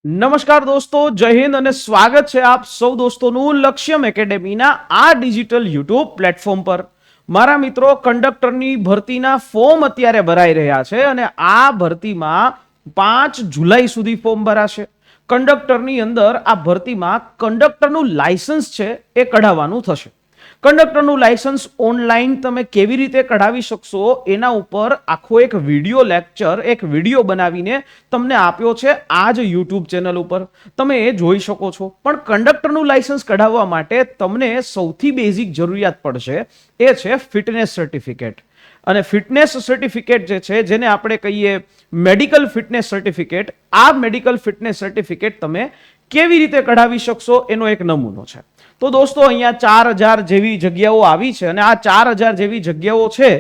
નમસ્કાર દોસ્તો, જય હિન્દ અને સ્વાગત છે આપ સૌ દોસ્તોનું લક્ષ્યમ એકેડેમીના આ ડિજિટલ યુટ્યુબ પ્લેટફોર્મ પર। મારા મિત્રો, કંડક્ટરની ભરતીના ફોર્મ અત્યારે ભરાઈ રહ્યા છે અને આ ભરતીમાં 5 જુલાઈ સુધી ફોર્મ ભરાશે। કંડક્ટરની અંદર આ ભરતીમાં કંડક્ટરનું લાયસન્સ છે એ કઢાવવાનું થશે। કંડક્ટરનું લાયસન્સ ઓનલાઈન તમે કેવી રીતે કઢાવી શકશો એના ઉપર આખો એક વિડિયો લેક્ચર, એક વિડિયો બનાવીને તમને આપ્યો છે આ જ યુટ્યુબ ચેનલ ઉપર, તમે એ જોઈ શકો છો। પણ કંડક્ટરનું લાયસન્સ કઢાવવા માટે તમને સૌથી બેઝિક જરૂરિયાત પડશે એ છે ફિટનેસ સર્ટિફિકેટ। અને ફિટનેસ સર્ટિફિકેટ જે છે, જેને આપણે કહીએ મેડિકલ ફિટનેસ સર્ટિફિકેટ, આ મેડિકલ ફિટનેસ સર્ટિફિકેટ તમે કેવી રીતે કઢાવી શકશો એનો એક નમૂનો છે। તો દોસ્તો, અહીંયા 4000 જેવી જગ્યાઓ આવી છે અને આ 4000 જેવી જગ્યાઓ છે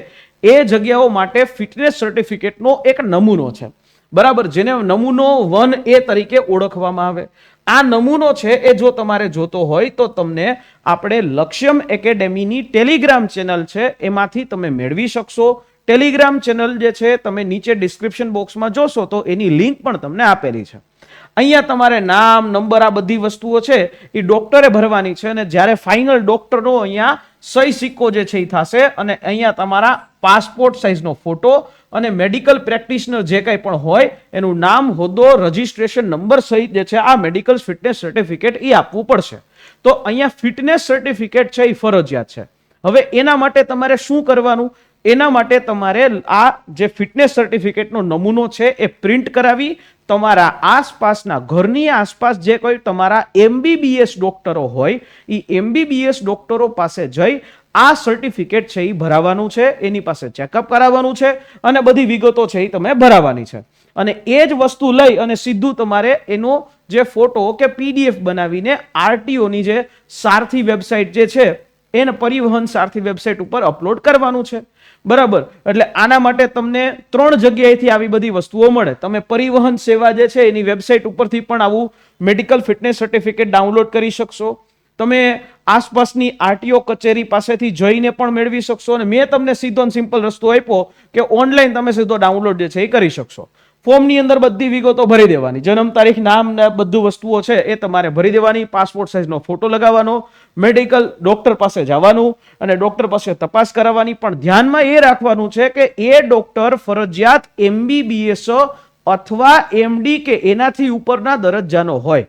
એ જગ્યાઓ માટે ફિટનેસ સર્ટિફિકેટનો એક નમૂનો છે, બરાબર, જેને નમૂનો 1A તરીકે ઓળખવામાં આવે। આ નમૂનો છે એ જો તમારે જોતો હોય તો તમને આપણે લક્ષ્યમ એકેડેમીની ટેલિગ્રામ ચેનલ છે એમાંથી તમે મેળવી શકશો। ટેલિગ્રામ ચેનલ જે છે તમે નીચે ડિસ્ક્રિપ્શન બોક્સમાં જોશો તો એની લિંક પણ તમને આપેલી છે। અહીંયા તમારે નામ, નંબર, આ બધી વસ્તુઓ છે એ ડોક્ટરે ભરવાની છે અને જ્યારે ફાઇનલ ડોક્ટરનો અહીંયા સહી સિક્કો જે છે એ થશે અને અહીંયા તમારા પાસપોર્ટ સાઇઝનો ફોટો અને મેડિકલ પ્રેક્ટિશનર જે કંઈ પણ હોય એનું નામ, હોદ્દો, રજિસ્ટ્રેશન નંબર સહિત જે છે આ મેડિકલ ફિટનેસ સર્ટિફિકેટ એ આપવું પડશે। તો અહીંયા ફિટનેસ સર્ટિફિકેટ છે એ ફરજિયાત છે। હવે એના માટે તમારે શું કરવાનું? એના માટે તમારે આ જે ફિટનેસ સર્ટિફિકેટનો નમૂનો છે એ પ્રિન્ટ કરાવી તમારા આસપાસના ઘરની આસપાસ જે કોઈ તમારા MBBS ડોક્ટરો હોય એ MBBS ડોક્ટરો પાસે જઈ આ સર્ટિફિકેટ છે એ ભરાવાનું છે, એની પાસે ચેકઅપ કરાવવાનું છે અને બધી વિગતો છે એ તમે ભરાવાની છે। અને એ જ વસ્તુ લઈ અને સીધું તમારે એનો જે ફોટો કે PDF બનાવીને RTO ની જે સારથી વેબસાઇટ જે છે એને પરિવહન સારથી વેબસાઇટ ઉપર અપલોડ કરવાનું છે, બરાબર। એટલે આના માટે તમને 3 જગ્યાએથી આવી બધી વસ્તુઓ મળે। તમે પરિવહન સેવા જે છે એની વેબસાઇટ ઉપરથી પણ આવું મેડિકલ ફિટનેસ સર્ટિફિકેટ ડાઉનલોડ કરી શકશો। તમે આસપાસની RTO કચેરી પાસેથી જઈને પણ મેળવી શકશો અને મેં તમને સીધો સિમ્પલ રસ્તો આપ્યો કે ઓનલાઈન તમે સીધો ડાઉનલોડ જે છે એ કરી શકશો। ફોર્મની અંદર બધી વિગતો ભરી દેવાની, જન્મ તારીખ, નામ ને બધું વસ્તુઓ છે એ તમારે ભરી દેવાની, પાસપોર્ટ સાઇઝનો ફોટો લગાવવાનો, મેડિકલ ડોક્ટર પાસે જવાનું અને ડોક્ટર પાસે તપાસ કરાવવાની। પણ ધ્યાનમાં એ રાખવાનું છે કે એ ડોક્ટર ફરજિયાત MBBS અથવા MD કે એનાથી ઉપરના દરજ્જાનો હોય।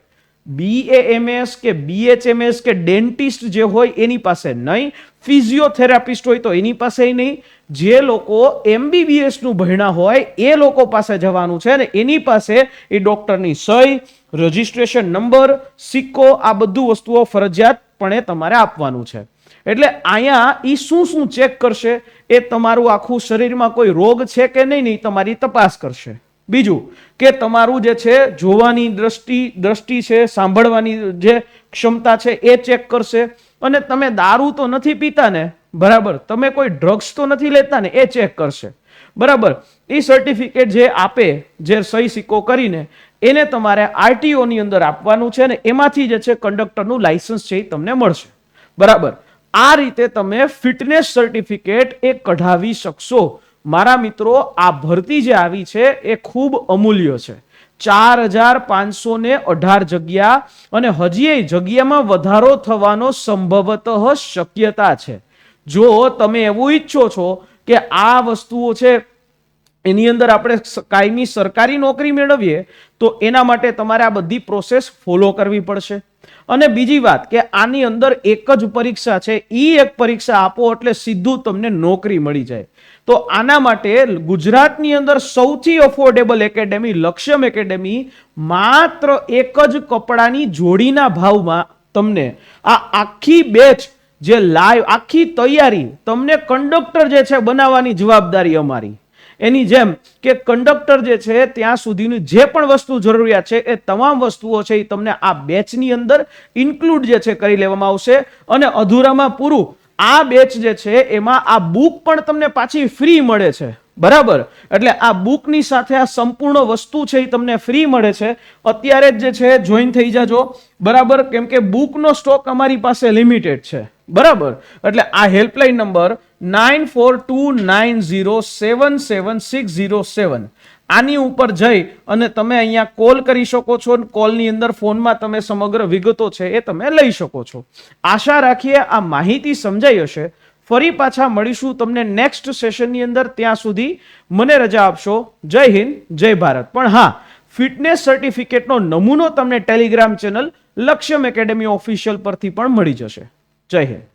BAMS કે BHMS કે ડેન્ટિસ્ટ જે હોય એની પાસે નહીં, ફિઝિયોથેરાપિસ્ટ હોય તો એની પાસે નહીં। જે લોકો MBBS નું ભણ્યા હોય એ લોકો પાસે જવાનું છે અને એની પાસે એ ડોક્ટરની સહી, રજિસ્ટ્રેશન નંબર, સિક્કો, આ બધું વસ્તુઓ ફરજિયાતપણે તમારે આપવાનું છે। એટલે અહીંયા એ શું ચેક કરશે? એ તમારું આખું શરીરમાં કોઈ રોગ છે કે નહીં તમારી તપાસ કરશે। બીજું કે તમારું જે છે જોવાની દ્રષ્ટિ છે, સાંભળવાની જે ક્ષમતા છે એ ચેક કરશે અને તમે દારૂ તો નથી પીતા ને, બરાબર, તમે કોઈ ડ્રગ્સ તો નથી લેતા ને, એ ચેક કરશે, બરાબર। એ સર્ટિફિકેટ જે આપે, જે સહી સિક્કો કરીને એને તમારે RTO ની અંદર આપવાનું છે અને એમાંથી જે છે કંડક્ટરનું લાયસન્સ છે એ તમને મળશે, બરાબર। આ રીતે તમે ફિટનેસ સર્ટિફિકેટ એ કઢાવી શકશો। મારા મિત્રો, આ ભરતી જે આવી છે એ ખૂબ અમૂલ્ય છે। 4518 જગ્યા અને હજી જગ્યામાં વધારો થવાનો સંભવતઃ શક્યતા છે। જો તમે એવું ઈચ્છો છો કે આ વસ્તુઓ છે એની અંદર આપણે કાયમી સરકારી નોકરી મેળવીએ તો એના માટે તમારે આ બધી પ્રોસેસ ફોલો કરવી પડશે। અને બીજી વાત કે આની અંદર એક જ પરીક્ષા છે, એક પરીક્ષા આપો એટલે સીધું તમને નોકરી મળી જાય। તો આના માટે ગુજરાતની અંદર સૌથી અફોર્ડેબલ એકેડેમી લક્ષ્યમ એકેડેમી માત્ર એક જ કપડાની જોડીના ભાવમાં તમને આ આખી બેચ જે લાઈવ આખી તૈયારી તમને કંડક્ટર જે છે બનાવવાની જવાબદારી અમારી। એની જેમ કે કંડક્ટર જે છે ત્યાં સુધીની જે પણ વસ્તુ જરૂરિયાત છે એ તમામ વસ્તુઓ છે એ તમને આ બેચની અંદર ઇન્ક્લુડ જે છે કરી લેવામાં આવશે। અને અધૂરામાં પૂરું આ બેચ જે છે એમાં આ બુક પણ તમને પાછી ફ્રી મળે છે, બરાબર। એટલે આ બુકની સાથે આ સંપૂર્ણ વસ્તુ છે એ તમને ફ્રી મળે છે। અત્યારે જ જે છે જોઈન થઈ જાજો, બરાબર, કેમ કે બુકનો સ્ટોક અમારી પાસે લિમિટેડ છે, બરાબર, એટલે આ હેલ્પલાઇન નંબર 9429077607 આની ઉપર જઈ અને તમે અહીંયા કોલ કરી શકો છો. કોલની અંદર ફોનમાં તમે સમગ્ર વિગતો છે એ તમે લઈ શકો છો. આશા રાખીએ આ માહિતી સમજાઈ હશે. ફરી પાછા મળીશું તમને નેક્સ્ટ સેશનની અંદર. ત્યાં સુધી મને રજા આપશો. જય હિન્દ, જય ભારત. પણ હા, ફિટનેસ સર્ટિફિકેટનો નમૂનો તમને ટેલિગ્રામ ચેનલ લક્ષ્યમ એકેડેમી ઓફિશિયલ પરથી પણ મળી જશે. જય હિન્દ.